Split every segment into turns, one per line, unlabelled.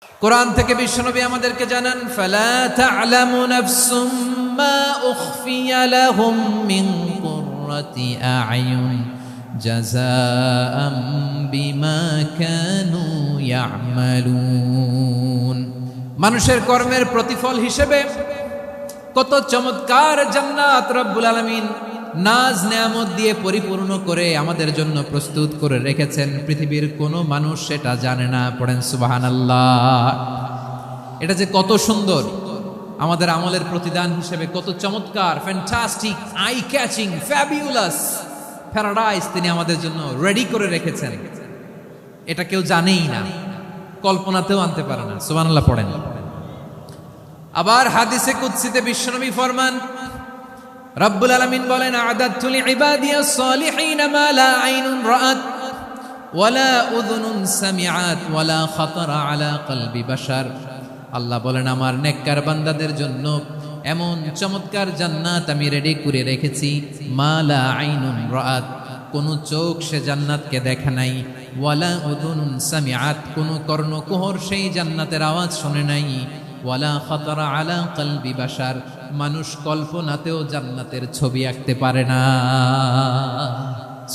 কোরআন থেকে বিশ্বনবী আমাদেরকে জানান, ফালা তা'লামু নাফসুম মা উখফিয়া লাহুম মিন কুররাতি আ'য়ুন জাযাআম বিমা কানু ইয়া'মালুন। মানুষের কর্মের প্রতিফল হিসেবে কত চমৎকার জান্নাত রব্বুল আলামিন নাজ নেয়ামত দিয়ে পরিপূর্ণ করে আমাদের জন্য প্রস্তুত করে রেখেছেন। পৃথিবীর কোনো মানুষ সেটা জানে না। পড়েন সুবহানাল্লাহ। এটা যে কত সুন্দর, আমাদের আমলের প্রতিদান হিসেবে কত চমৎকার, fantastic, eye catching, fabulous paradise তিনি আমাদের জন্য রেডি করে রেখেছেন। এটা কেউ জানেই না, কল্পনাতেও আনতে পারে না। সুবহানাল্লাহ পড়েন। আবার হাদিসে কুদসিতে বিশ্বনবী ফরমান, রব্বুল আলামিন বলেন, আ'দাদতু লিইবাদিয়াস সালিহিন মা লা আইনুন রাআত ওয়ালা উযুনুন সামিআত ওয়ালা খাতারা আলা কলবি বাশার। আল্লাহ বলেন, আমার নেককার বান্দাদের জন্য এমন চমৎকার জান্নাত আমি রেডি করে রেখেছি, মা লা আইনুন রাআত, কোন চোখ সে জান্নাতকে দেখে নাই, ওয়ালা উযুনুন সামিআত, কোন কর্ণকুহর সেই জান্নাতের আওয়াজ শুনে নাই, ওয়ালা খাতারা আলা কলবি বাশার, মানুষ কল্পনাতেও জান্নাতের ছবি আঁকতে পারে না।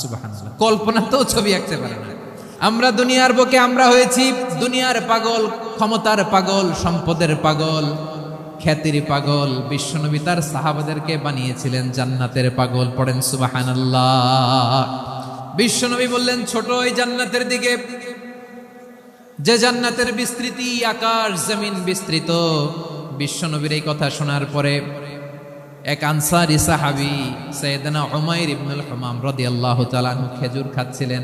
সুবহানাল্লাহ, কল্পনাতেও ছবি আঁকতে পারে না। আমরা দুনিয়ার বুকে আমরা হয়েছি দুনিয়ার পাগল, ক্ষমতার পাগল, সম্পদের পাগল, খ্যাতির পাগল। বিশ্বনবী তার সাহাবাদেরকে বানিয়েছিলেন জান্নাতের পাগল। পড়েন সুবহানাল্লাহ। বিশ্বনবী বললেন, ছোট ওই জান্নাতের দিকে যে জান্নাতের বিস্তৃতি আকাশ জমিন বিস্তৃত। বিশ্বনবীর এই কথা শোনার পরে এক আনসারী সাহাবী সাইয়েদনা উমাইর ইবনুল হুমাম রাদিয়াল্লাহু তাআলা আনহু খেজুর খাচ্ছিলেন।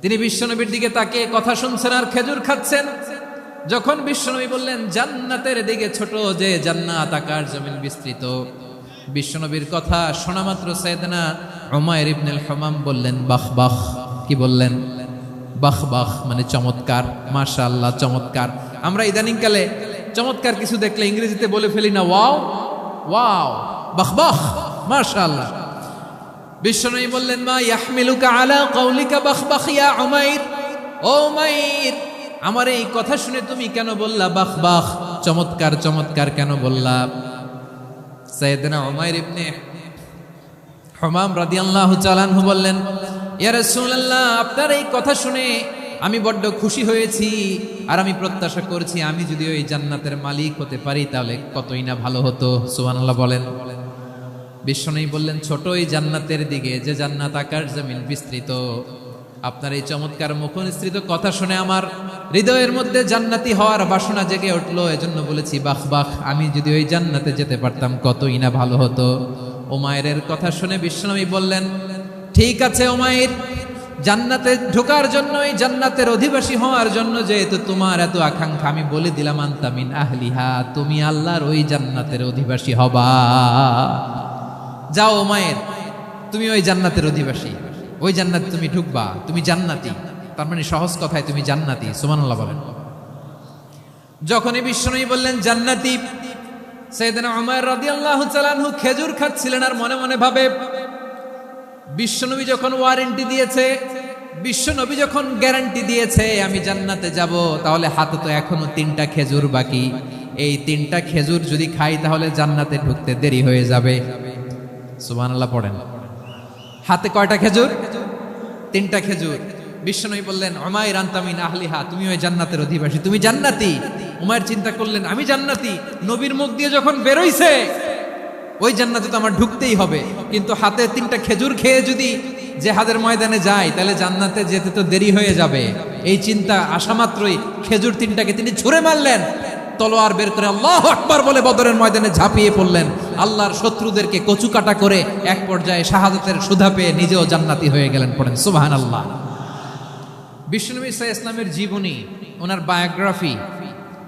তিনি বিশ্বনবীর দিকে তাকিয়ে কথা শুনছেন আর খেজুর খাচ্ছেন। যখন বিশ্বনবী বললেন জান্নাতের দিকে ছোট যে জান্নাত আকাশ জমিন বিস্তৃত, বিশ্বনবীর কথা শোনা মাত্র সাইয়েদনা উমাইর ইবনুল হুমাম বললেন বাহ বাহ। কি বললেন? বাহ বাহ, মানে চমৎকার, মাশাআল্লাহ, চমৎকার। আমরা ইদানিং কালে চমৎকার কিছু দেখলে ইংরেজিতে বলে ফেলি না, ওয়াও ওয়াও, বাহ বাহ, মাশাআল্লাহ। বিশ্বনবী বললেন, মা ইয়াহমিলুকা আলা কওলিকা বাহ বাহ ইয়া উমাইর। ও উমাইর, আমার এই কথা শুনে তুমি কেন বললা বাহ বাহ, চমৎকার চমৎকার কেন বললা? সাইয়েদনা উমাইর ইবনে হুমাম রাদিয়াল্লাহু তাআলা আনহু বললেন, ইয়া রাসূলুল্লাহ, আপনার এই কথা শুনে আমি বড্ড খুশি হয়েছি, আর আমি প্রত্যাশা করছি আমি যদি ওই জান্নাতের মালিক হতে পারি তাহলে কতই না ভালো হতো। সুবহানাল্লাহ বলেন। বিশ্বনবী বললেন, ছোট এই জান্নাতের দিকে যে জান্নাত আকাশ জমিন বিস্তৃত, আপনার এই চমৎকার মুখনিসৃত কথা শুনে আমার হৃদয়ের মধ্যে জান্নাতি হওয়ার বাসনা জেগে উঠলো। এজন্য বলেছি বাহ বাহ, আমি যদি ওই জান্নাতে যেতে পারতাম কতই না ভালো হতো। উমাইরের কথা শুনে বিশ্বনবী বললেন, ঠিক আছে উমাইর, জান্নাতে ঢোকার জন্য, এই জান্নাতের অধিবাসী হওয়ার জন্য যেহেতু তোমার এত আকাঙ্ক্ষা, আমি বলে দিলাম আনতা মিন আহলিহা, তুমি আল্লাহর ওই জান্নাতের অধিবাসী হবা। যাও উমাইর, তুমি ওই জান্নাতের অধিবাসী, ওই জান্নাতে তুমি ঢুকবা, তুমি জান্নাতি। তার মানে সহজ কথায় তুমি জান্নাতি। সুবহানাল্লাহ বলেন। যখনই বিশ্বনবী বললেন জান্নাতি, সাইয়েদনা উমাইর রাদিয়াল্লাহু তাআলা আনহু খেজুর খাচ্ছিলেন আর মনে মনে ভাবে, বিশ্বনবী যখন ওয়ারেন্টি দিয়েছে, বিশ্বনবী যখন গ্যারান্টি দিয়েছে আমি জান্নাতে যাব, তাহলে হাতে তো এখনো 3টা খেজুর বাকি। এই 3টা খেজুর যদি খাই তাহলে জান্নাতে ঢুকতে দেরি হয়ে যাবে। সুবহানাল্লাহ পড়েন। হাতে কয়টা খেজুর? 3টা খেজুর। বিশ্বনবী বললেন, উমাইর আনতা মিন আহলিহা, তুমি ওই জান্নাতের অধিবাসী, তুমি জান্নাতি। উমাইর চিন্তা করলেন, আমি জান্নাতি, নবীর মুখ দিয়ে যখন বেরোইছে ওই জান্নাতে তো আমার ঢুকতেই হবে, কিন্তু হাতে 3টা খেজুর খেয়ে যদি জিহাদের ময়দানে যাই তাহলে জান্নাতে যেতে তো দেরি হয়ে যাবে। এই চিন্তা আসা মাত্রই খেজুর 3টাকে তিনি ছুঁড়ে মারলেন, তলোয়ার বের করে আল্লাহু আকবার বলে বদরের ময়দানে ঝাঁপিয়ে পড়লেন। আল্লাহর শত্রুদেরকে কচুকাটা করে এক পর্যায়ে শাহাদাতের সুধা পেয়ে নিজেও জান্নাতি হয়ে গেলেন। পড়েন সুবহানাল্লাহ। বিশ্বনবী সাল্লাল্লাহু আলাইহি ওয়াসাল্লামের জীবনী, ওনার বায়োগ্রাফি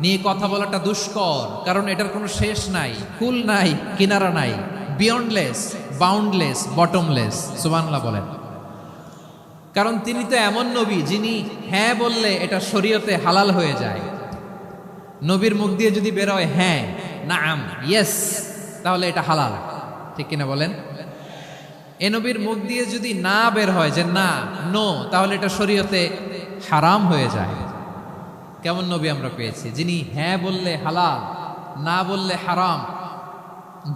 নিয়ে কথা বলাটা দুষ্কর, কারণ এটার কোনো শেষ নাই, কুল নাই, কিনারা নাই, বিয়ন্ডলেস, বাউন্ডলেস, বটমলেস। সুবহানাল্লাহ বলেন। কারণ তিনি তো এমন নবী যিনি হ্যাঁ বললে এটা শরীয়তে হালাল হয়ে যায়। নবীর মুখ দিয়ে যদি বের হয় হ্যাঁ, নাম, ইয়েস, তাহলে এটা হালাল। ঠিক কিনা বলেন? এ নবীর মুখ দিয়ে যদি না বের হয় যে না, নো, তাহলে এটা শরীয়তে হারাম হয়ে যায়। কেমন নবী আমরা পেয়েছি, যিনি হ্যাঁ বললে হালাল, না বললে হারাম,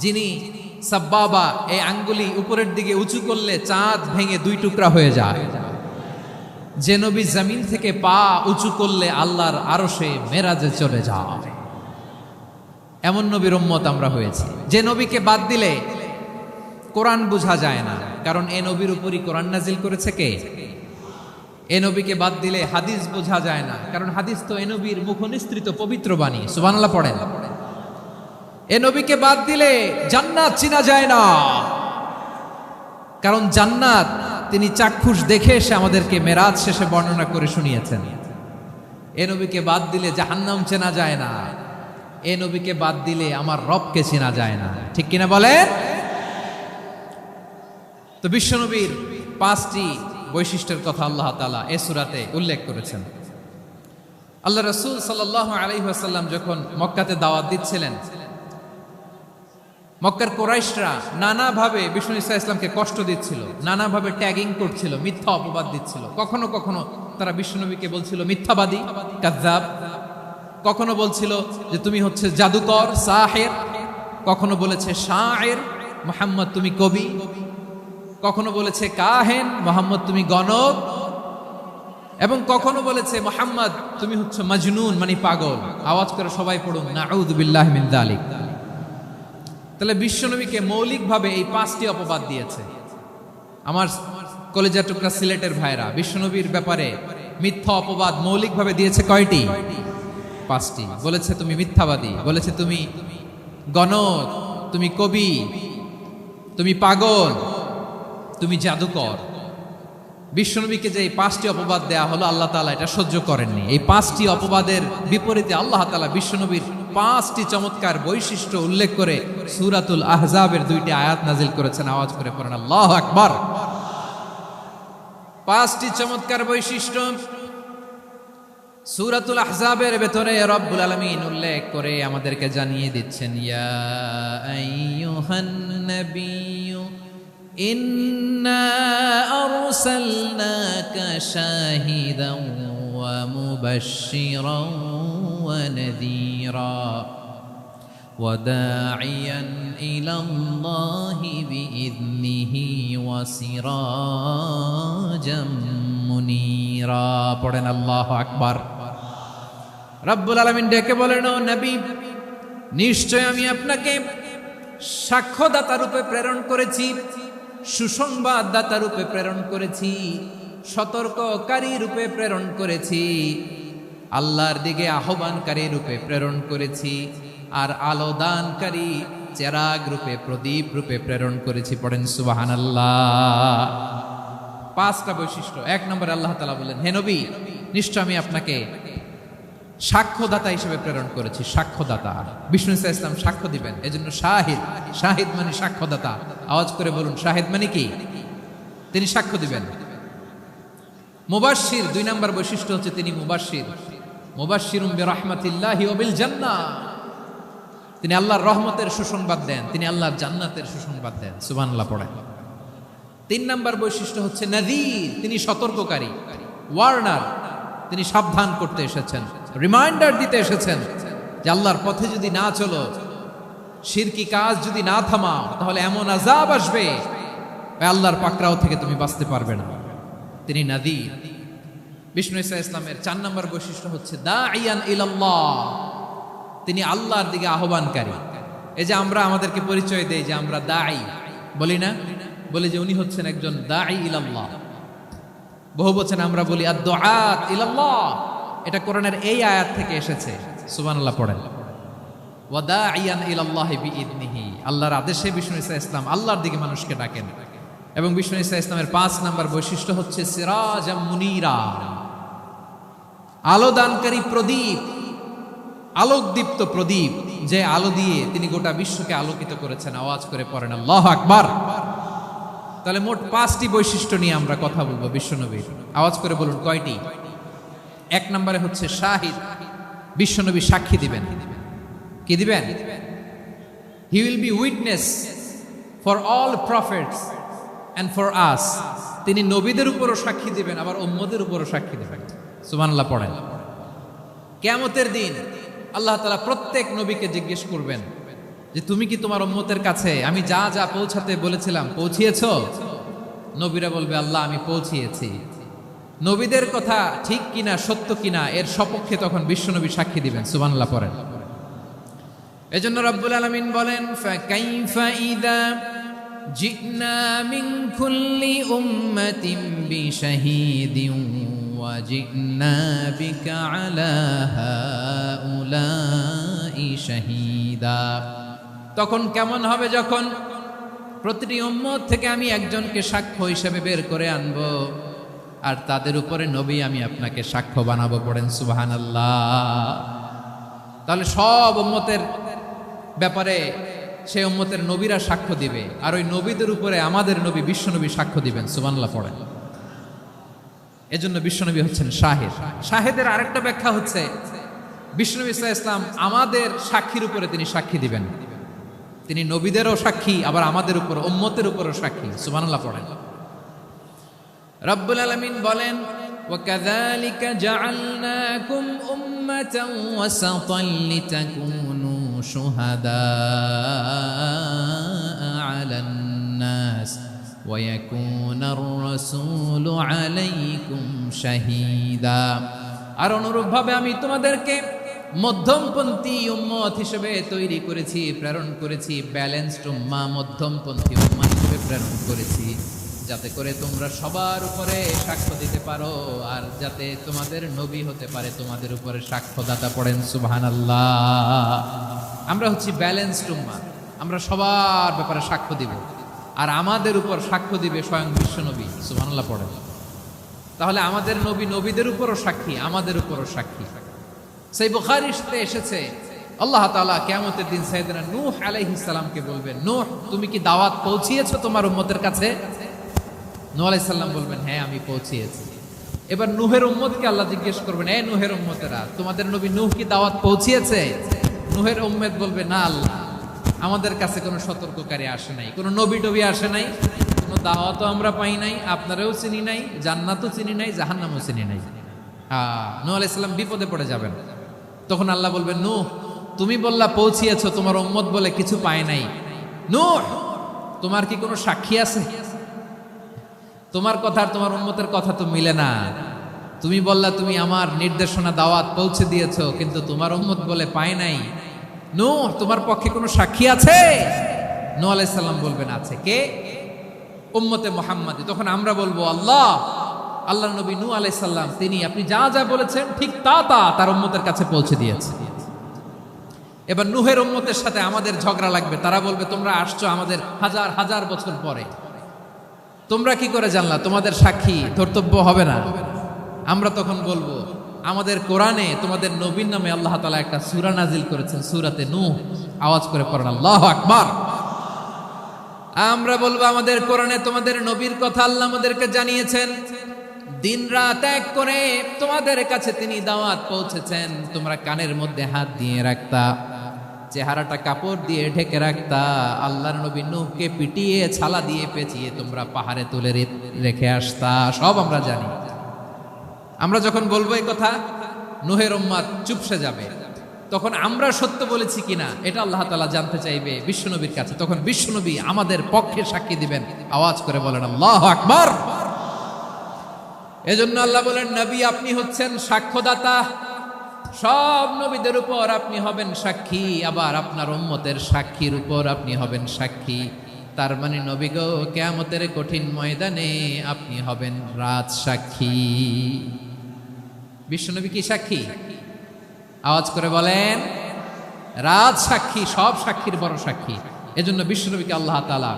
যিনি সাব্বাবা এই আঙ্গুলি উপরের দিকে উঁচু করলে চাঁদ ভেঙে 2 টুকরা হয়ে যায়, যে নবী জমিন থেকে পা উঁচু করলে আল্লাহর আরশে মেরাজে চলে যায়, এমন নবীর উম্মত আমরা হয়েছি। যে নবীকে বাদ দিলে কোরআন বোঝা যায় না, কারণ এ নবীর উপরই কোরআন নাজিল করেছে কে? এ নবীকে বাদ দিলে হাদিস বোঝা যায় না, কারণ হাদিস তো এ নবীর মুখনিসৃত পবিত্র বাণী। সুবহানাল্লাহ পড়েন। এ নবীকে বাদ দিলে জান্নাত চিনা যায় না, কারণ জান্নাত তিনি চাক্ষুষ দেখে এসে আমাদেরকে মেরাজ শেষে বর্ণনা করে শুনিয়েছেন। এ নবীকে বাদ দিলে জাহান্নাম চেনা যায় না, এ নবীকে বাদ দিলে আমার রবকে চেনা যায় না। ঠিক কিনা বলেন? তো বিশ্বনবীর 5টি বৈশিষ্ট্যের কথা আল্লাহ তাআলা এই সূরাতে উল্লেখ করেছেন। আল্লাহ রাসূল সাল্লাল্লাহু আলাইহি ওয়াসাল্লাম যখন মক্কাতে দাওয়াত দিচ্ছিলেন, মক্কার কুরাইশরা নানাভাবে বিষ্ণু ঈসা ইসলামকে কষ্ট দিচ্ছিল, নানাভাবে ট্যাগিং করছিল, মিথ্যা অপবাদ দিচ্ছিল। কখনো কখনো তারা বিশ্বনবীকে বলছিল মিথ্যাবাদী, কাযযাব। কখনো বলছিল যে তুমি হচ্ছে জাদুকর, সাহির। কখনো বলেছে শায়ের, মুহাম্মদ তুমি কবি। কখনো বলেছে কাহেন, মুহাম্মদ তুমি গণক। এবং কখনো বলেছে মুহাম্মদ তুমি হচ্ছে মাজনুন, মানে পাগল। আওয়াজ করে সবাই পড়ুন নাউযু বিল্লাহি মিন যালিক। তাহলে বিশ্বনবীকে মৌলিকভাবে এই 5টি অপবাদ দিয়েছে। আমার কলেজা টুকরা সিলেটের ভাইরা, বিশ্বনবীর ব্যাপারে মিথ্যা অপবাদ মৌলিকভাবে দিয়েছে কয়টি? 5টি। বলেছে তুমি মিথ্যাবাদী, বলেছে তুমি গণক, তুমি কবি, তুমি পাগল, তুমি জাদুকর। বিশ্বনবীকে যে এই 5টি অপবাদ দেয়া হলো, আল্লাহ তাআলা এটা সহ্য করেননি। এই 5টি অপবাদের বিপরীতে আল্লাহ তাআলা বিশ্বনবীর 5টি চমৎকার বৈশিষ্ট্য উল্লেখ করে সূরাতুল আহজাবের 2টি আয়াত নাজিল করেছেন। আওয়াজ করে পড়েন আল্লাহু আকবার। 5টি চমৎকার বৈশিষ্ট্য সূরাতুল আহজাবের ভেতরে রব্বুল আলামিন উল্লেখ করে আমাদেরকে জানিয়ে দিচ্ছেন, ইয়া আইয়ুহান নাবিয়্যু ইন্না আরসালনাকা শাহিদান ওয়া মুবাশশিরান ওয়া নাযীরা ওয়া দাঈয়ান ইলাল্লাহি বিইذনিহি ওয়া সিরাজাম মুনীরা। পড়েন আল্লাহু আকবার। রব্বুল আলামিন ডেকে বলেন, ও নবী, নিশ্চয় আমি আপনাকে সাক্ষ্যদাতা রূপে প্রেরণ করেছি, সুসংবাদদাতা রূপে প্রেরণ করেছি, সতর্ককারী রূপে প্রেরণ করেছি, আল্লাহর দিকে আহ্বানকারী রূপে প্রেরণ করেছি, আর আলোদানকারী চেরাগ রূপে, প্রদীপ রূপে প্রেরণ করেছি। পড়েন সুবহানাল্লাহ। 5টা বৈশিষ্ট্য। 1 নম্বরে আল্লাহ তাআলা বলেন, হে নবী, নিশ্চয় আমি আপনাকে সাক্ষ্যদাতা হিসেবে প্রেরণ করেছি। সাক্ষ্যদাতা, বিষ্ণু ঈসা ইসলাম সাক্ষ্য দিবেন, এজন্য শাহিদ। শাহিদ মানে সাক্ষ্যদাতা। আওয়াজ করে বলুন, শাহিদ মানে কি? তিনি সাক্ষ্য দিবেন। মুবাশশির, 2 নম্বর বৈশিষ্ট্য হচ্ছে তিনি মুবাশশির। মুবাশশিরুম বিরাহমাতিল্লাহি ওয়া বিল জান্নাহ। তিনি আল্লাহর রহমতের সুসংবাদ দেন, তিনি আল্লাহর জান্নাতের সুসংবাদ দেন। সুবহানাল্লাহ পড়েন। 3 নম্বর বৈশিষ্ট্য হচ্ছে নাযীর, তিনি সতর্ককারী, ওয়ার্নার। তিনি সাবধান করতে এসেছেন, রিমাইন্ডার দিতে এসেছেন যে আল্লাহর পথে যদি না চলো, শিরকি কাজ যদি না থামাও, তাহলে এমন আযাব আসবে আল্লাহর পাকড়াও থেকে তুমি বাঁচতে পারবে না। তিনি নাযীর। বিষ্ণু ঈসা ইসলামের 4 নম্বর বৈশিষ্ট্য হচ্ছে দাঈয়ান ইলাল্লাহ, তিনি আল্লাহর দিকে আহ্বানকারী। এই যে আমরা আমাদেরকে পরিচয় দেই যে আমরা দাঈ, বলি না? বলি যে উনি হচ্ছেন একজন দাঈ ইলাল্লাহ। বহু বচনে আমরা বলি আদ-দুআত ইলাল্লাহ। এটা কোরআনের এই আয়াত থেকে এসেছে। সুবহানাল্লাহ পড়েন। ওয়া দাঈয়ান ইলাল্লাহি বিইذনিহি, আল্লাহর আদেশে বিষ্ণু ঈসা ইসলাম আল্লাহর দিকে মানুষকে ডাকেন। এবং বিষ্ণু ঈসা ইসলামের 5 নম্বর বৈশিষ্ট্য হচ্ছে সিরাজাম মুনীরা, আলোদানকারী প্রদীপ, আলোকদীপ্ত প্রদীপ, যে আলো দিয়ে তিনি গোটা বিশ্বকে আলোকিত করেছেন। আওয়াজ করে পড়েন আল্লাহু আকবার। তাহলে মোট 5টি বৈশিষ্ট্য নিয়ে আমরা কথা বলবো বিশ্বনবীর। আওয়াজ করে বলুন কয়টি? 1 নম্বরে হচ্ছে শাহিদ, বিশ্বনবী সাক্ষী দিবেন। কি দিবেন? He will be witness for all prophets and for us. তিনি নবীদের উপরও সাক্ষী দিবেন, আবার উম্মতের উপরও সাক্ষী দিবেন। সুবহানাল্লাহ পড়েন। কিয়ামতের দিন আল্লাহ তাআলা প্রত্যেক নবীকে জিজ্ঞেস করবেন যে তুমি কি তোমার উম্মতের কাছে আমি যা যা পৌঁছাতে বলেছিলাম পৌঁছিয়েছো? নবীরা বলবে আল্লাহ আমি পৌঁছিয়েছি। নবীদের কথা ঠিক কিনা সত্য কিনা এর সপক্ষে তখন বিশ্বনবী সাক্ষী দিবেন। সুবহানাল্লাহ পড়েন। এজন্য রব্বুল আলামিন বলেন ফাকাইফা ইযা জিনা মিন কুল্লি উম্মাতিন বিশাহীদিন ওয়া জিনা বিকা আলা হাউলাই শাহীদা। তখন কেমন হবে যখন প্রতিটি উম্মত থেকে আমি একজনকে সাক্ষ্য হিসেবে বের করে আনবো, আর তাদের উপরে নবী আমি আপনাকে সাক্ষ্য বানাবো। পড়েন সুবহানাল্লাহ। তাহলে সব উম্মতের ব্যাপারে সেই উম্মতের নবীরা সাক্ষ্য দিবে, আর ওই নবীদের উপরে আমাদের নবী বিশ্বনবী সাক্ষ্য দিবেন। সুবহানাল্লাহ পড়েন। এজন্য বিশ্বনবী হচ্ছেন শাহেদ। শাহেদের আরেকটা ব্যাখ্যা হচ্ছে বিশ্বনবী সাল্লাল্লাহু আলাইহি ওয়াসাল্লাম আমাদের সাক্ষীর উপরে তিনি সাক্ষী দিবেন। তিনি নবীদেরও সাক্ষী, আবার আমাদের উপর উম্মতের উপরও সাক্ষী। সুবহানাল্লাহ পড়েন। রব্বুল আলামিন বলেন ওয়াকাযালিকা জাআলনাকুম উম্মাতান ওয়াসাতান লিতাকুনু শুহাদা আলান নাস ওয়া ইয়াকুনার রাসূলু আলাইকুম শাহীদা। আর অনুরূপভাবে আমি তোমাদেরকে মধ্যমপন্থী উম্মত হিসেবে তৈরি করেছি, প্রেরণ করেছি। ব্যালেন্সড উম্মাহ, মধ্যমপন্থী উম্মাহ হিসেবে প্রেরণ করেছি, যাতে করে তোমরা সবার উপরে সাক্ষ্য দিতে পারো, আর যাতে তোমাদের নবী হতে পারে তোমাদের উপরে সাক্ষ্যদাতা। পড়েন সুবহানাল্লাহ। আমরা হচ্ছি ব্যালেন্সড উম্মাহ, আমরা সবার ব্যাপারে সাক্ষ্য দিব, আর আমাদের উপর সাক্ষ্য দিবে স্বয়ং বিশ্বনবী। সুবহানাল্লাহ পড়েন। তাহলে আমাদের নবী নবীদের উপরও সাক্ষী, আমাদের উপরও সাক্ষী। সেই বুখারীতে এসেছে আল্লাহ তাআলা কিয়ামতের দিন সাইয়েদনা নূহ আলাইহিস সালামকে বলবেন, নূহ তুমি কি দাওয়াত পৌঁছিয়েছো তোমার উম্মতের কাছে? নূহ আলাইহিস সালাম বলবেন হ্যাঁ আমি পৌঁছিয়েছি। এবার নূহের উম্মতকে আল্লাহ জিজ্ঞেস করবেন, এই নূহের উম্মতেরা তোমাদের নবী নূহ কি দাওয়াত পৌঁছিয়েছে? নূহের উম্মত বলবে না আল্লাহ, আমাদের কাছে কোনো সতর্ককারী আসে নাই, কোনো নবী টবি আসে নাই, কোনো দাওয়াতও আমরা পাই নাই, আপনারাও চিনি নাই, জান্নাতও চিনি নাই, জাহান্নামও চিনি নাই। নূহ আলাইহিস সালাম বিপদে পড়ে যাবেন। তখন আল্লাহ বলবেন নূহ তুমি বললা পৌঁছিয়েছো, তোমার উম্মত বলে কিছু পায় নাই। নূহ তোমার কি কোনো সাক্ষী আছে? তোমার কথা আর তোমার উম্মতের কথা তো মিলে না। তুমি বললা তুমি আমার নির্দেশনা দাওয়াত পৌঁছে দিয়েছো, কিন্তু তোমার উম্মত বলে পায় নাই। নূহ তোমার পক্ষে কোনো সাক্ষী আছে? নূহ আলাইহিস সালাম বলবেন আছে। কে? উম্মতে মুহাম্মাদী। তখন আমরা বলবো আল্লাহ নবী নূহ আলাইহিস সালাম তিনি আপনি যা যা বলেছেন ঠিক তা তার উম্মতের কাছে পৌঁছে দিয়েছে। এবার নূহের উম্মতের সাথে আমাদের ঝগড়া লাগবে। তারা বলবে তোমরা আসছো আমাদের হাজার হাজার বছর পরে, তোমরা কি করে জানলা? তোমাদের সাক্ষী ধর্তব্য হবে না। আমরা তখন বলবো আমাদের কোরআনে তোমাদের নবীর নামে আল্লাহ তাআলা একটা সূরা নাজিল করেছেন, সূরাতে নূহ। আওয়াজ করে পড়েন আল্লাহু আকবার। আমরা বলবো আমাদের কোরআনে তোমাদের নবীর কথা আল্লাহ আমাদেরকে জানিয়েছেন, দিন রাত এক করে তোমাদের কাছে তিনি দাওয়াত পৌঁছেছেন। তোমরা কানের মধ্যে হাত দিয়ে রাখতা, চেহারাটা কাপড় দিয়ে ঢেকে রাখতা, আল্লাহর নবী নূহকে পিটিয়ে ছালা দিয়ে পেঁচিয়ে তোমরা পাহাড়ে তুলে রেখে আসতা। সব আমরা জানি। আমরা যখন বলবো এই কথা, নূহের উম্মত চুপসে যাবে। তখন আমরা সত্য বলেছি কিনা এটা আল্লাহ তাআলা জানতে চাইবে বিশ্বনবীর কাছে। তখন বিশ্বনবী আমাদের পক্ষে সাক্ষী দিবেন। আওয়াজ করে বলেন আল্লাহু আকবার। এজন্য আল্লাহ বলেন নবী আপনি হচ্ছেন সাক্ষ্যদাতা, সব নবীদের উপর আপনি হবেন সাক্ষী, আবার আপনার উম্মতের সাক্ষীর উপর আপনি হবেন সাক্ষী। তার মানে নবী গো কিয়ামতের কঠিন ময়দানে আপনি হবেন রাজ সাক্ষী। বিশ্বনবী কি সাক্ষী? আওয়াজ করে বলেন রাজ সাক্ষী, সব সাক্ষীর বড় সাক্ষী। এজন্য বিশ্বনবীকে আল্লাহ তাআলা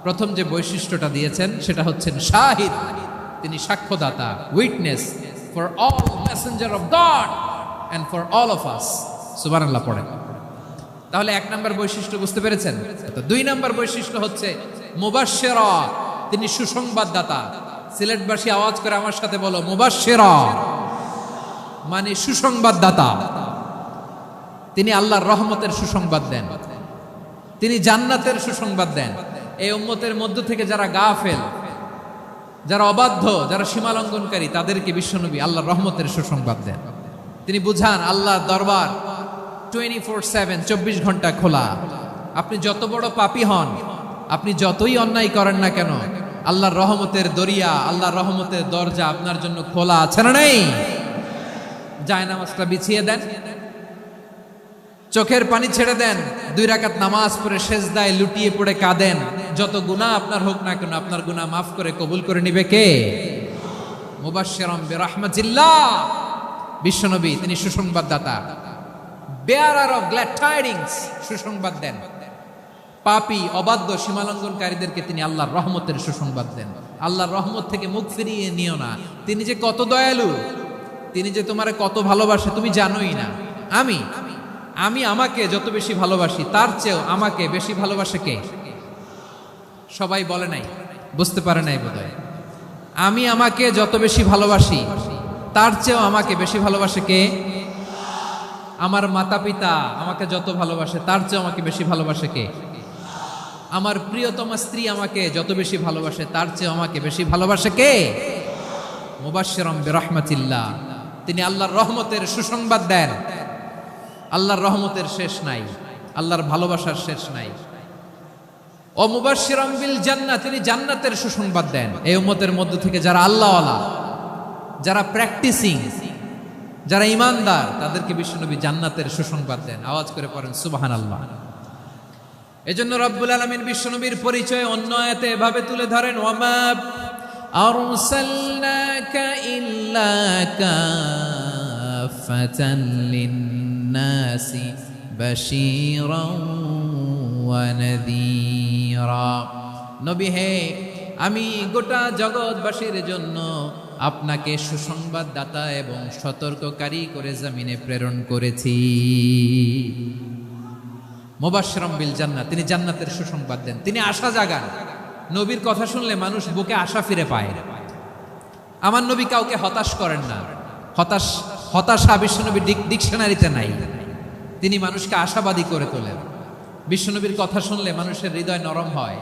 প্রথম যে বৈশিষ্ট্যটা দিয়েছেন সেটা হচ্ছেন শাহিদ। তিনি সাক্ষ্যদাতা, witness for all messenger of God and for all of us. সুবহানাল্লাহ পড়েন। তাহলে এক নম্বর বৈশিষ্ট্য বুঝতে পেরেছেন। তো দুই নম্বর বৈশিষ্ট্য হচ্ছে মুবাশশিরা, তিনি সুসংবাদদাতা। সিলেটবাসী আওয়াজ করে আমার সাথে বলো মুবাশশিরা, মানে সুসংবাদদাতা। তিনি আল্লাহর রহমতের সুসংবাদ দেন, তিনি জান্নাতের সুসংবাদ দেন। এই উম্মতের মধ্য থেকে যারা গাফেল, যারা অবাধ্য, যারা সীমালঙ্ঘনকারী, তাদেরকে বিশ্বনবী আল্লাহর রহমতের সুসংবাদ দেন। তিনি বুঝান আল্লাহর দরবার 24/7 24 ঘন্টা খোলা। আপনি যত বড় পাপী হন, আপনি যতই অন্যায় করেন না কেন, আল্লাহর রহমতের দরিয়া, আল্লাহর রহমতের দরজা আপনার জন্য খোলা আছে না নেই? জায়নামাজটা বিছিয়ে দেন, চোখের পানি ছেড়ে দেন, 2 রাকাত নামাজ পড়ে সেজদায় লুটিয়ে পড়ে কাঁদেন। যত গুনাহ আপনার হোক না কেন, আপনার গুনাহ মাফ করে কবুল করে নিবে কে? মুবাশশিরাম বিরাহমাতিল্লাহ। বিশ্বনবী তিনি সুসংবাদদাতা, বেয়ারার অফ গ্ল্যাড টাইডিংস, সুসংবাদ দেন। পাপী অবাধ্য সীমালঙ্ঘনকারীদেরকে তিনি আল্লাহর রহমতের সুসংবাদ দেন। আল্লাহর রহমত থেকে মুখ ফিরিয়ে নিও না। তিনি যে কত দয়ালু, তিনি যে তোমারে কত ভালোবাসে তুমি জানোই না। আমি আমাকে যত বেশি ভালোবাসি তার চেয়েও আমাকে বেশি ভালোবাসে কে? সবাই বলে নাই, বুঝতে পারে নাই বোধহয়। আমি আমাকে যত বেশি ভালোবাসি তার চেয়েও আমাকে বেশি ভালোবাসে কে? আমার মাতা পিতা আমাকে যত ভালোবাসে তার চেয়েও আমাকে বেশি ভালোবাসে কে? আমার প্রিয়তমা স্ত্রী আমাকে যত বেশি ভালোবাসে তার চেয়েও আমাকে বেশি ভালোবাসে কে? মুবাশশিরাম বিরাহমাতিল্লাহ। তিনি আল্লাহর রহমতের সুসংবাদ দেন। আল্লাহর রহমতের শেষ নাই, আল্লাহর ভালোবাসার শেষ নাই। ও মুবাশশিরাম বিল জান্নাহ, তিনি জান্নাতের সুসংবাদ দেন। এই উম্মতের মধ্য থেকে যারা আল্লাহওয়ালা, যারা প্র্যাকটিসিং, যারা ঈমানদার, তাদেরকে বিশ্বনবী জান্নাতের সুসংবাদ দেন। আওয়াজ করে পড়েন সুবহানাল্লাহ। এজন্য রব্বুল আলামিন বিশ্বনবীর পরিচয় অন্য আয়াতে এভাবে তুলে ধরেন, ওয়ামা আরসালনাকা ইল্লা কাফাতান লিন-নাসি বাশীরাও ওয়া নাযীরা। নবী হে, আমি গোটা জগৎবাসীর জন্য আপনাকে সুসংবাদদাতা এবং সতর্ককারী করে জমিনে প্রেরণ করেছি। মুবাশশিরাম বিল জান্নাহ, তিনি জান্নাতের সুসংবাদ দেন, তিনি আশা জাগান। নবীর কথা শুনলে মানুষ বুকে আশা ফিরে পায়। আমার নবী কাউকে হতাশ করেন না। হতাশা বিশ্বনবীর ডিকশনারিতে নাই। তিনি মানুষকে আশাবাদী করে তোলেন। বিশ্বনবীর কথা শুনলে মানুষের হৃদয় নরম হয়,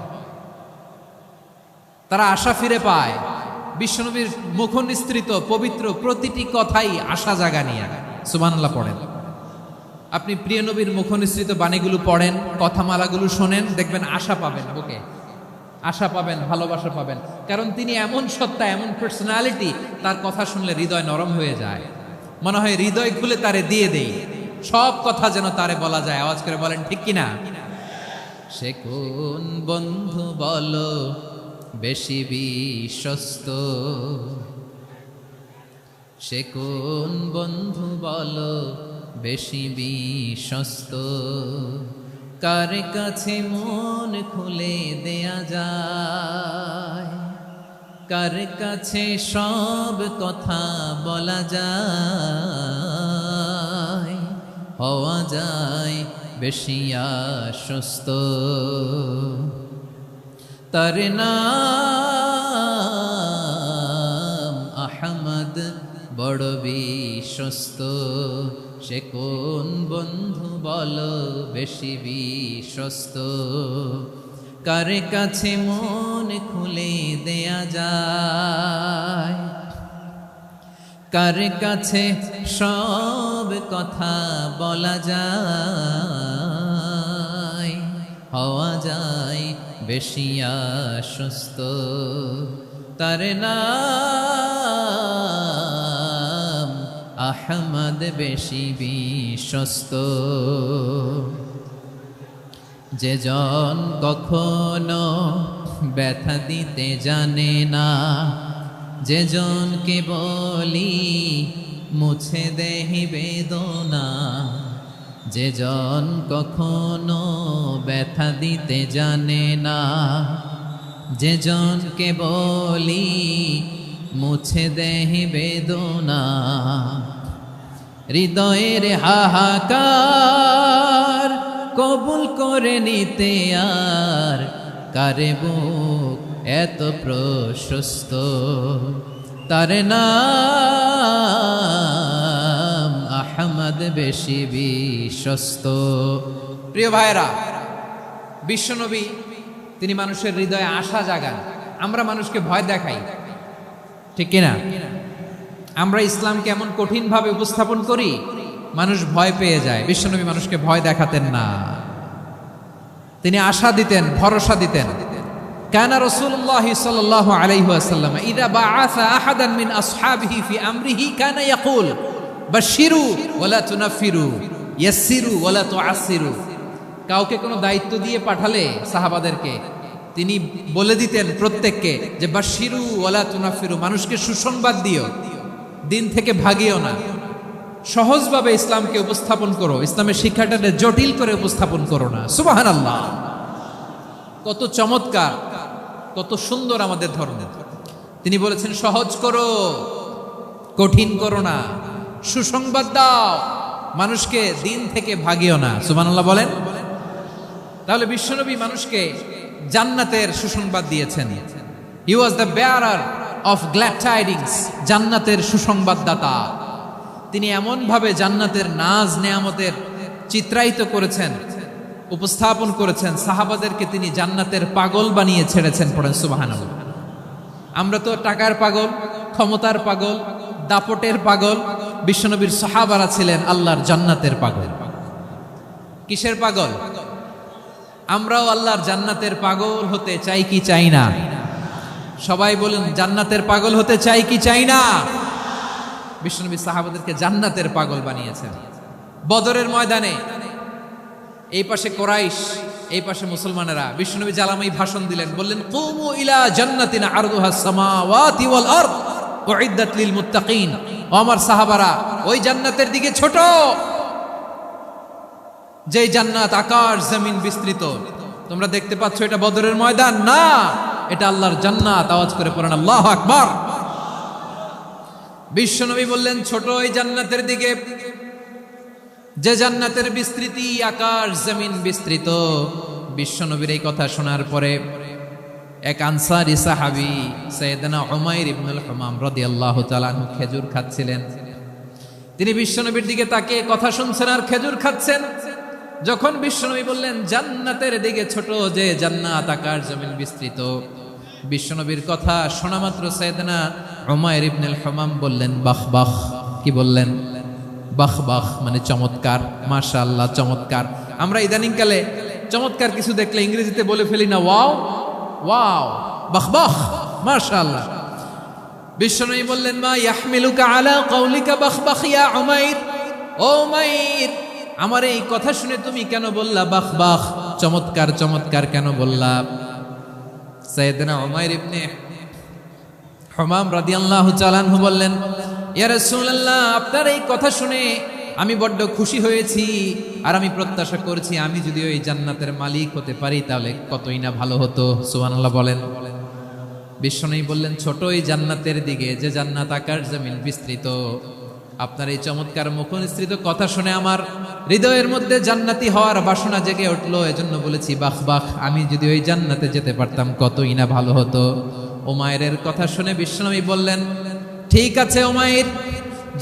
তারা আশা ফিরে পায়। বিশ্বনবীর মুখ নিঃসৃত পবিত্র প্রতিটি কথাই আশা জাগানিয়া। সুবহানাল্লাহ পড়েন। আপনি প্রিয় নবীর মুখ নিঃসৃত বাণীগুলো পড়েন, কথামালাগুলো শোনেন, দেখবেন আশা পাবেন, বুকে আশা পাবেন, ভালোবাসা পাবেন। কারণ তিনি এমন সত্তা, এমন পার্সোনালিটি, তার কথা শুনলে হৃদয় নরম হয়ে যায়। মনে হয় হৃদয় খুলে তারে দিয়ে দেই, সব কথা যেন তারে বলা যায়। আওয়াজ করে বলেন ঠিক কিনা? সে কোন বন্ধু বলো বেশি বিশ্বস্ত, সে কোন বন্ধু বলো বেশি বিশ্বস্ত, কার কাছে মন খুলে দেয়া যায়, কার কাছে সব কথা বলা যায়, হওয়া যায় বেশি আশ্বস্ত। তার নাম আহমদ, বড় বিশ্বস্ত। সে কোন বন্ধু বলো বেশি বিশ্বস্ত, কার কাছে মন খুলে দেয়া যায়, কার কাছে সব কথা বলা যায়, হওয়া যায় বেশি আশ্বস্ত। তার নাম আহমদ, বেশি বিশ্বস্ত। যে জন কখনো ব্যথা দিতে জানে না, যে জনকে বলি মুছে দেহি বেদনা, যে জন কখনো ব্যথা দিতে জানে না, যে জনকে বলি মুছে দেহি বেদনা, হৃদয়ের হাহাকার কবুল করে নিতে আর কারে বুক এত প্রশস্ত। তার নাম আহমদ, বেশি বিশ্বস্ত। প্রিয় ভাইরা, বিশ্বনবী তিনি মানুষের হৃদয়ে আশা জাগান। আমরা মানুষকে ভয় দেখাই, ঠিক কিনা? আমরা ইসলামকে এমন কঠিনভাবে উপস্থাপন করি, মানুষ ভয় পেয়ে যায়। বিশ্বনবী মানুষকে ভয় দেখাতেন না, তিনি আশা দিতেন, ভরসা দিতেন। কানা রাসূলুল্লাহ সাল্লাল্লাহু আলাইহি ওয়াসাল্লাম ইযা বাআসা আহাদান মিন আসহাবিহি ফি আমরিহি কানা ইয়াকুল বাশশিরু ওয়ালা তুনাফিরু ইয়াসসিরু ওয়ালা তুআসসিরু। কাউকে কোনো দায়িত্ব দিয়ে পাঠালে সাহাবাদেরকে তিনি বলে দিতেন প্রত্যেককে যে বাশশিরু ওয়ালা তুনাফিরু, মানুষকে সুসংবাদ দিও, দিন থেকে ভাগিও না, সহজভাবে ইসলামকে উপস্থাপন করো, ইসলামের শিক্ষাটাকে জটিল করে উপস্থাপন করো না। সুবহানাল্লাহ, কত চমৎকার, কত সুন্দর আমাদের ধর্ম। তিনি বলেছেন সহজ করো, কঠিন করো না, সুসংবাদ দাও, মানুষকে দিন থেকে ভাগিও না। সুবহানাল্লাহ বলেন। তাহলে বিশ্বনবী মানুষকে জান্নাতের সুসংবাদ দিয়েছেন। He was the bearer of glad tidings, জান্নাতের সুসংবাদদাতা। তিনি এমন ভাবে জান্নাতের নাজ নেয়ামতের চিত্রায়িত করেছেন, উপস্থাপন করেছেন, সাহাবাদেরকে তিনি জান্নাতের পাগল বানিয়ে ছেড়েছেন। পড়েন সুবহানাল্লাহ। আমরা তো টাকার পাগল, ক্ষমতার পাগল, দাপটের পাগল। বিশ্বনবীর সাহাবারা ছিলেন আল্লাহর জান্নাতের পাগল। কিসের পাগল? আমরাও আল্লাহর জান্নাতের পাগল হতে চাই কি চাই না? সবাই বলেন, জান্নাতের পাগল হতে চাই কি চাই না? বিশ্বনবী সাহাবাদেরকে জান্নাতের পাগল বানিয়েছেন। বদরের ময়দানে এই পাশে কোরাইশ, এই পাশে মুসলমানেরা। বিশ্বনবী জালামাই ভাষণ দিলেন, বললেন কুমু ইলা জান্নাতিন আরদুহাস সামাওয়াতি ওয়াল আরদ উইদ্দাত লিল মুত্তাকিন। ও আমার সাহাবারা, ওই জান্নাতের দিকে ছোট, যেই জান্নাত আকাশ জমিন বিস্তৃত। তোমরা দেখতে পাচ্ছ এটা বদরের ময়দান না, এটা আল্লাহর জান্নাত। আওয়াজ করে পড়েন আল্লাহু আকবার। বিশ্বনবী বললেন ছোট ওই জান্নাতের দিকে, যে জান্নাতের বিস্তৃতি আকাশ জমিন বিস্তৃত। বিশ্বনবীর এই কথা শোনার পরে এক আনসারী সাহাবী সাইয়েদনা উমাইর ইবনুল হুমাম রাদিয়াল্লাহু তাআলা আনহু খেজুর খাচ্ছিলেন। তিনি বিশ্বনবীর দিকে তাকিয়ে কথা শুনছেন আর খেজুর খাচ্ছেন। যখন বিশ্বনবী বললেন জান্নাতের দিকে ছোট, যে জান্নাত আকাশ জমিন বিস্তৃত, বিশ্বনবীর কথা শোনা মাত্র সাইয়েদনা উমাইর ইবনুল হুমাম বললেন বাহ বাহ। কি বললেন? বাহ বাহ, মানে চমৎকার, মাশাআল্লাহ, চমৎকার। আমরা ইদানিং কালে চমৎকার কিছু দেখলে ইংরেজিতে বলে ফেলি না ওয়াও ওয়াও, বাহ বাহ, মাশাআল্লাহ। বিশ্বনবী বললেন মা ইয়াহমিলুকা আলা কাউলিকা বাহ বাহ ইয়া উমাইর। ও উমাইর, আমার এই কথা শুনে তুমি কেন বললা বাহ বাহ, চমৎকার চমৎকার কেন বললা? সাইয়েদনা উমাইর ইবনে হুমাম রাদিয়াল্লাহু তাআলা আনহু বললেন ইয়া রাসূলুল্লাহ, আপনার এই কথা শুনে আমি বড্ড খুশি হয়েছি, আর আমি প্রত্যাশা করছি আমি যদি ওই জান্নাতের মালিক হতে পারি তাহলে কতই না ভালো হতো। সুবহানাল্লাহ বলেন। বিশ্বনবী বললেন ছোট ওই জান্নাতের দিকে, যে জান্নাত আকাশ জমিন বিস্তৃত। আপনার এই চমৎকার মুখনিসৃত কথা শুনে আমার হৃদয়ের মধ্যে জান্নাতি হওয়ার বাসনা জেগে উঠলো, এজন্য বলেছি বাহ বাহ, আমি যদি ওই জান্নাতে যেতে পারতাম কতই না ভালো হতো। উমাইরের কথা শুনে বিশ্বনবী বললেন ঠিক আছে উমাইর,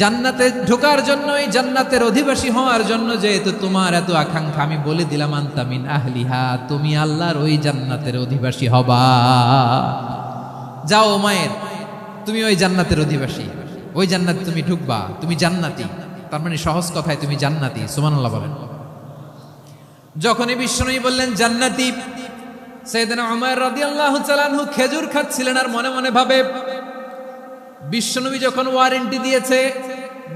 জান্নাতে ঢোকার জন্য, এই জান্নাতের অধিবাসী হওয়ার জন্য যেহেতু তোমার এত আকাঙ্ক্ষা, আমি বলে দিলাম আনতা মিন আহলিহা, তুমি আল্লাহর ওই জান্নাতের অধিবাসী হবা। যাও উমাইর, তুমি ওই জান্নাতের অধিবাসী, ওই জান্নাতে তুমি ঢুকবা, তুমি জান্নাতি। তার মানে সহজ কথায় তুমি জান্নাতি। সুবহানাল্লাহ বলেন। যখনই বিশ্বনবী বললেন জান্নাতি, সাইয়েদনা উমাইর রাদিয়াল্লাহু তাআলা আনহু খেজুর খাচ্ছিলেন আর মনে মনে ভাবে বিশ্বনবী যখন ওয়ারেন্টি দিয়েছে,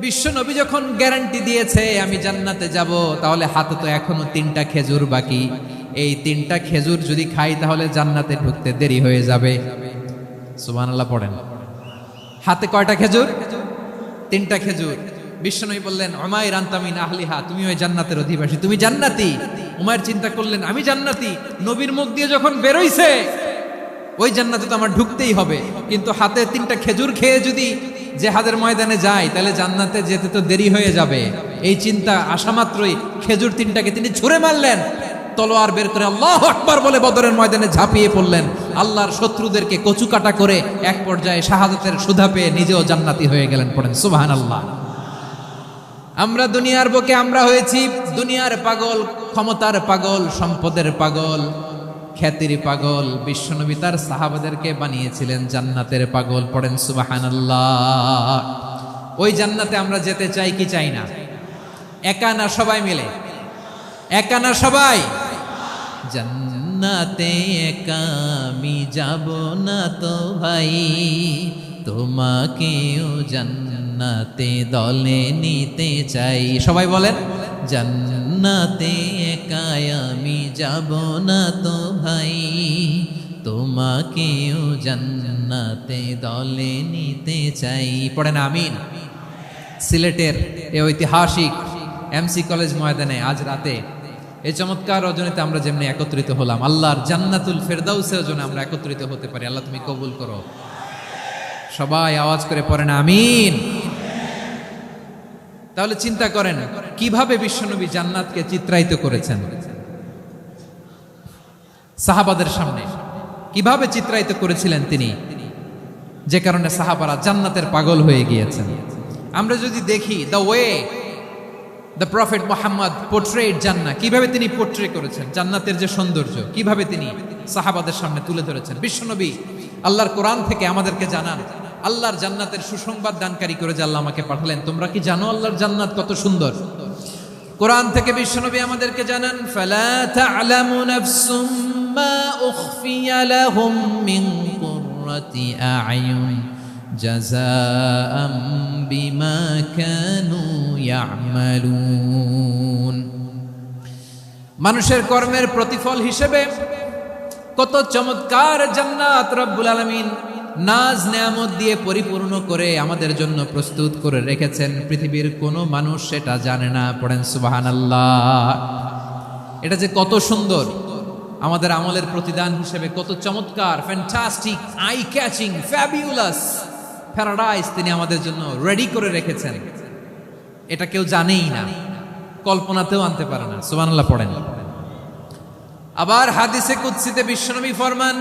বিশ্বনবী যখন গ্যারান্টি দিয়েছে আমি জান্নাতে যাব, তাহলে হাতে তো এখনো 3টা খেজুর বাকি। এই 3টা খেজুর যদি খাই তাহলে জান্নাতে ঢুকতে দেরি হয়ে যাবে। সুবহানাল্লাহ পড়েন। হাতে কয়টা খেজুর? 3টা খেজুর। বিশ্বনবী বললেন উমাইর আনতা মিন আহলিহা, তুমি ওই জান্নাতের অধিবাসী, তুমি জান্নাতি। উমাইর চিন্তা করলেন আমি জান্নাতি, নবীর মুখ দিয়ে যখন বেরোইছে ওই জান্নাতে তো আমার ঢুকতেই হবে, কিন্তু হাতে 3টা খেজুর খেয়ে যদি জিহাদের ময়দানে যাই তাহলে জান্নাতে যেতে তো দেরি হয়ে যাবে। এই চিন্তা আসা মাত্রই খেজুর 3টাকে তিনি ছুঁড়ে মারলেন, তলোয়ার বের করে আল্লাহু আকবার বলে বদরের ময়দানে ঝাঁপিয়ে পড়লেন। আল্লাহর শত্রুদেরকে কচুকাটা করে এক পর্যায়ে শাহাদাতের সুধা পেয়ে নিজেও জান্নাতি হয়ে গেলেন। পড়েন সুবহানাল্লাহ। আমরা দুনিয়ার বুকে আমরা হয়েছি দুনিয়ার পাগল, ক্ষমতার পাগল, সম্পদের পাগল, খ্যাতির পাগল। বিশ্বনবী তার সাহাবাদেরকে বানিয়েছিলেন জান্নাতের পাগল। পড়েন সুবহানাল্লাহ। ওই জান্নাতে আমরা যেতে চাই কি চাই না? একা না সবাই মিলে? একা না সবাই? জান্নাতে একা আমি যাব না তো ভাই, তোমাকেও জান্নাতে দলে নিতে চাই। সবাই বলেন, জান্নাতে একা আমি যাব না তো ভাই, তোমাকেও জান্নাতে দলে নিতে চাই। পড়েন আমিন। সিলেটের এই ঐতিহাসিক এমসি কলেজ ময়দানে আজ রাতে এই চমৎকার রজনীতে আমরা যেমনি একত্রিত হলাম, আল্লাহর জান্নাতুল ফেরদাউসের জন্য আমরা একত্রিত হতে পারি। আল্লাহ তুমি কবুল করো। সবাই আওয়াজ করে পড়েন আমিন। তাহলে চিন্তা করেন কিভাবে বিশ্বনবী জান্নাতকে চিত্রায়িত করেছেন সাহাবাদের সামনে, কিভাবে চিত্রায়িত করেছিলেন তিনি, যে কারণে সাহাবারা জান্নাতের পাগল হয়ে গিয়েছেন। আমরা যদি দেখি the way the prophet Muhammad portrait জান্নাত, কিভাবে তিনি পোর্ট্রে করেছেন জান্নাতের যে সৌন্দর্য, কিভাবে তিনি সাহাবাদের সামনে তুলে ধরেছেন। বিশ্বনবী আল্লাহর কোরআন থেকে আমাদেরকে জানান আল্লাহর জান্নাতের সুসংবাদ দানকারী করে যে আল্লাহ আমাকে পাঠালেন। তোমরা কি জানো আল্লাহর জান্নাত কত সুন্দর? কোরআন থেকে বিশ্বনবী আমাদেরকে জানান, ফালা তা'লামু নাফসুম মা উখফিয়া লাহুম মিন কুররাতি আ'য়ুন জাযাআম বিমা কানু ইয়া'মালুন। মানুষের কর্মের প্রতিফল হিসেবে কত চমৎকার জান্নাত রব্বুল আলামিন নাজ নেয়ামত দিয়ে পরিপূর্ণ করে আমাদের জন্য প্রস্তুত করে রেখেছেন। পৃথিবীর কোনো মানুষ সেটা জানে না। পড়েন সুবহানাল্লাহ। এটা যে কত সুন্দর, আমাদের আমলের প্রতিদান হিসেবে কত চমৎকার, fantastic, eye catching, fabulous paradise তিনি আমাদের জন্য রেডি করে রেখেছেন। এটা কেউ জানেই না, কল্পনাতেও আনতে পারে না। সুবহানাল্লাহ পড়েন। আবার হাদিসে কুদসিতে বিশ্বনবী ফরমান,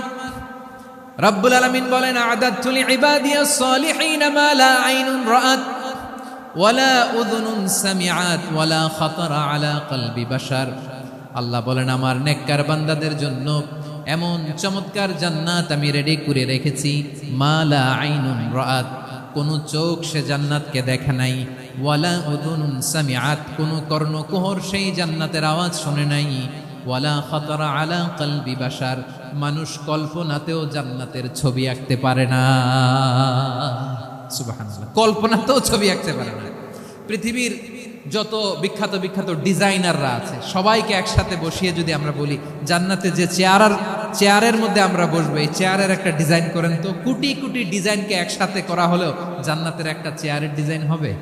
রব্বুল আলামিন বলেন, আ'দাতু লিইবাদিয়াস সালিহিনা মা লা আইনুন রাআত ওয়ালা উযুনুন সামিআত ওয়ালা খাতারা আলা কলবি বাশার। আল্লাহ বলেন, আমার নেককার বান্দাদের জন্য এমন চমৎকার জান্নাত আমি রেডি করে রেখেছি, মা লা আইনুন রাআত, কোন চোখ সে জান্নাতকে দেখে নাই, ওয়ালা উযুনুন সামিআত, কোন কর্ণকুহর সেই জান্নাতের আওয়াজ শুনে নাই, ওয়ালা খাতারা আলা কলবি বাশার, মানুষ কল্পনাতেও জান্নাতের ছবি আঁকতে পারে না। সুবহানাল্লাহ, কল্পনাতেও ছবি আঁকতে পারে না। পৃথিবীর যত বিখ্যাত বিখ্যাত ডিজাইনাররা আছে সবাইকে একসাথে বসিয়ে যদি আমরা বলি জান্নাতে যে চেয়ারের মধ্যে আমরা বসবো, এই চেয়ারের একটা ডিজাইন করেন তো, কোটি কোটি ডিজাইনকে একসাথে করা হলেও জান্নাতের একটা চেয়ারের ডিজাইন হবে?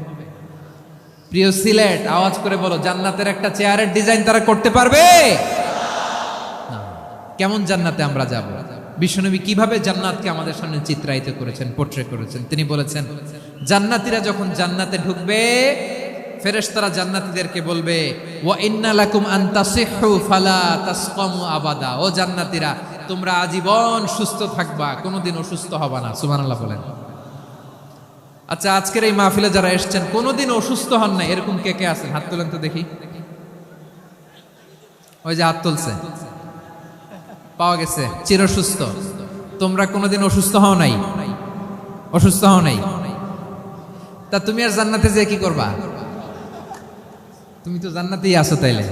প্রিয় সিলেট, আওয়াজ করে বলো, জান্নাতের একটা চেয়ারের ডিজাইন তারা করতে পারবে? কেমন জান্নাতে আমরা যাব? বিশ্বনবী কিভাবে জান্নাতকে আমাদের সামনে চিত্রায়িত করেছেন, পোর্ট্রে করেছেন। তিনি বলেছেন, জান্নাতীরা যখন জান্নাতে ঢুকবে, ফেরেশতারা জান্নাতীদেরকে বলবে, ওয়া ইন্না লাকুম আন তাসিহু ফালা তাসকামু আবাদা। ও জান্নাতীরা, তোমরা আজীবন সুস্থ থাকবা, কোনোদিন অসুস্থ হবা না। সুবহানাল্লাহ বলেন। আচ্ছা, আজকের এই মাহফিলে যারা এসেছেন কোনোদিন অসুস্থ হন না, এরকম কে কে আছেন? হাত তোলেন তো দেখি। ওই যে হাত তুলছে, পাওয়া গেছে, চিরসুস্থ। তোমরা কোনোদিন অসুস্থ হও নাই? অসুস্থ হও নাই? তা তুমি আর জান্নাতে যে কি করবা? তুমি তো জান্নাতেই আছো তাইলে।